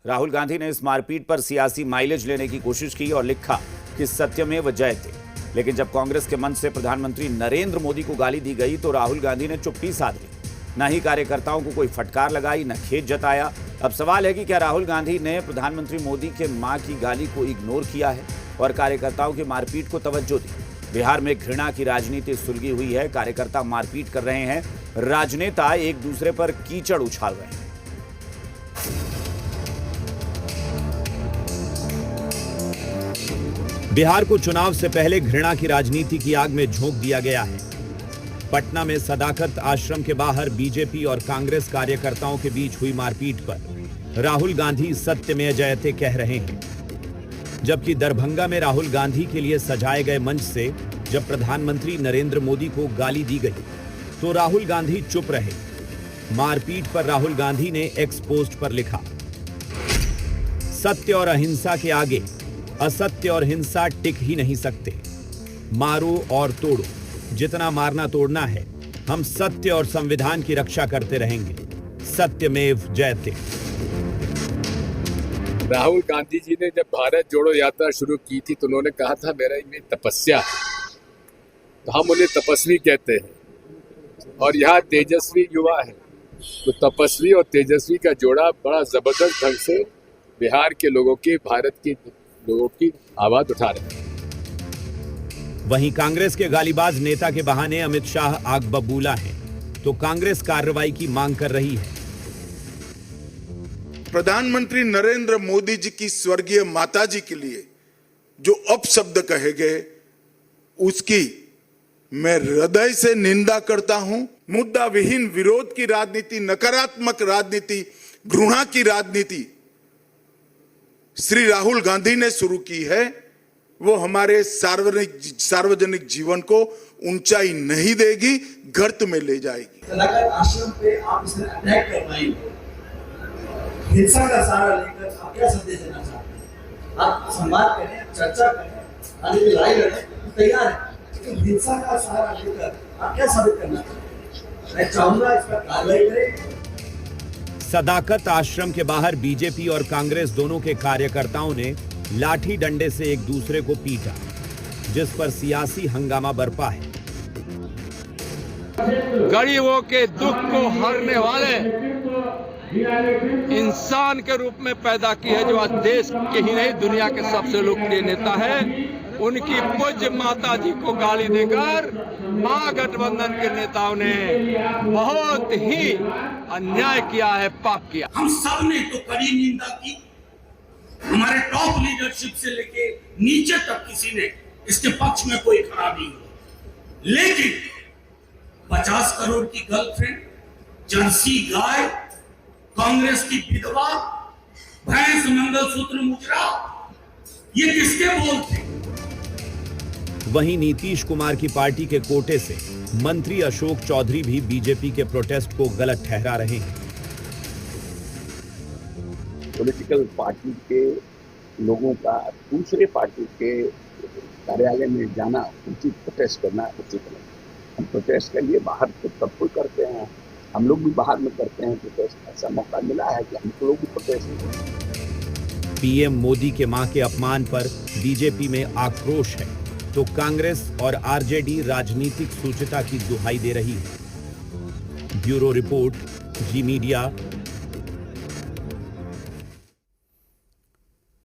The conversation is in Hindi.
राहुल गांधी ने इस मारपीट पर सियासी माइलेज लेने की कोशिश की और लिखा कि सत्यमेव जयते। लेकिन जब कांग्रेस के मंच से प्रधानमंत्री नरेंद्र मोदी को गाली दी गई तो राहुल गांधी ने चुप्पी साध ली। न ही कार्यकर्ताओं को कोई फटकार लगाई, न खेद जताया। अब सवाल है कि क्या राहुल गांधी ने प्रधानमंत्री मोदी के मां की गाली को इग्नोर किया है और कार्यकर्ताओं की मारपीट को तवज्जो दी। बिहार में घृणा की राजनीति सुलगी हुई है। कार्यकर्ता मारपीट कर रहे हैं, राजनेता एक दूसरे पर कीचड़ उछाल रहे हैं। बिहार को चुनाव से पहले घृणा की राजनीति की आग में झोंक दिया गया है। पटना में सदाकत आश्रम के बाहर बीजेपी और कांग्रेस कार्यकर्ताओं के बीच हुई मारपीट पर राहुल गांधी सत्यमेव जयते कह रहे हैं, जबकि दरभंगा में राहुल गांधी के लिए सजाए गए मंच से जब प्रधानमंत्री नरेंद्र मोदी को गाली दी गई तो राहुल गांधी चुप रहे। मारपीट पर राहुल गांधी ने एक्स पोस्ट पर लिखा, सत्य और अहिंसा के आगे असत्य और हिंसा टिक ही नहीं सकते। मारो और तोड़ो, जितना मारना तोड़ना है, हम सत्य और संविधान की रक्षा करते रहेंगे। सत्यमेव जयते। राहुल गांधी जी ने जब भारत जोड़ो यात्रा शुरू की थी तो उन्होंने कहा था मेरा ये तपस्या है, तो हम उन्हें तपस्वी कहते हैं। और यहाँ तेजस्वी युवा है, तो तपस्वी और तेजस्वी का जोड़ा बड़ा जबरदस्त ढंग से बिहार के लोगों की, भारत के लोगों की आवाज उठा रहे हैं। वहीं कांग्रेस के गालीबाज नेता के बहाने अमित शाह आग बबूला हैं, तो कांग्रेस कार्रवाई की मांग कर रही है। प्रधानमंत्री नरेंद्र मोदी जी की स्वर्गीय माता जी के लिए जो अपशब्द कहे गए उसकी मैं हृदय से निंदा करता हूं। मुद्दा विहीन विरोध की राजनीति, नकारात्मक राजनीति, घृणा की राजनीति श्री राहुल गांधी ने शुरू की है, वो हमारे सार्वजनिक जीवन को ऊंचाई नहीं देगी, गर्त में ले जाएगी। सदाकत आश्रम पे आप इसे अटैक कर पाएंगे, हिंसा का सहारा लेकर आप क्या संदेश देना चाहते हैं? आप संवाद करें, चर्चा करें, आगे लड़ाई लड़ें, तैयार है, लेकिन हिंसा का सहारा लेकर आप क्या साबित करना चाहते हैं? मैं चाहूंगा इस पर कार्रवाई करें। सदाकत आश्रम के बाहर बीजेपी और कांग्रेस दोनों के कार्यकर्ताओं ने लाठी डंडे से एक दूसरे को पीटा, जिस पर सियासी हंगामा बरपा है। गरीबों के दुख को हरने वाले इंसान के रूप में पैदा की है, जो आज देश के ही नहीं दुनिया के सबसे लोकप्रिय नेता है। उनकी पूज्य माता जी को गाली देकर महागठबंधन के नेताओं ने बहुत ही अन्याय किया है, पाप किया। हम सब ने तो कड़ी निंदा की, हमारे टॉप लीडरशिप से लेके नीचे तक किसी ने इसके पक्ष में कोई खड़ा नहीं हुआ। लेकिन 50 करोड़ की गर्लफ्रेंड, जर्सी गाय, कांग्रेस की विधवा, भैंस मंगलसूत्र मुजरा, ये किसके बोल थे? वहीं नीतीश कुमार की पार्टी के कोटे से मंत्री अशोक चौधरी भी बीजेपी के प्रोटेस्ट को गलत ठहरा रहे हैं। पॉलिटिकल पार्टी के लोगों का दूसरे पार्टी के कार्यालय में जाना उचित, प्रोटेस्ट करना उचित नहीं। हम प्रोटेस्ट के लिए बाहर तो सब कोई करते हैं, हम लोग भी बाहर में करते हैं प्रोटेस्ट। ऐसा मौका मिला है कि हम लोग भी प्रोटेस्ट करें। पीएम मोदी के मां के अपमान पर बीजेपी में आक्रोश है, तो कांग्रेस और आरजेडी राजनीतिक सूचिता की दुहाई दे रही है। ब्यूरो रिपोर्ट, जी मीडिया,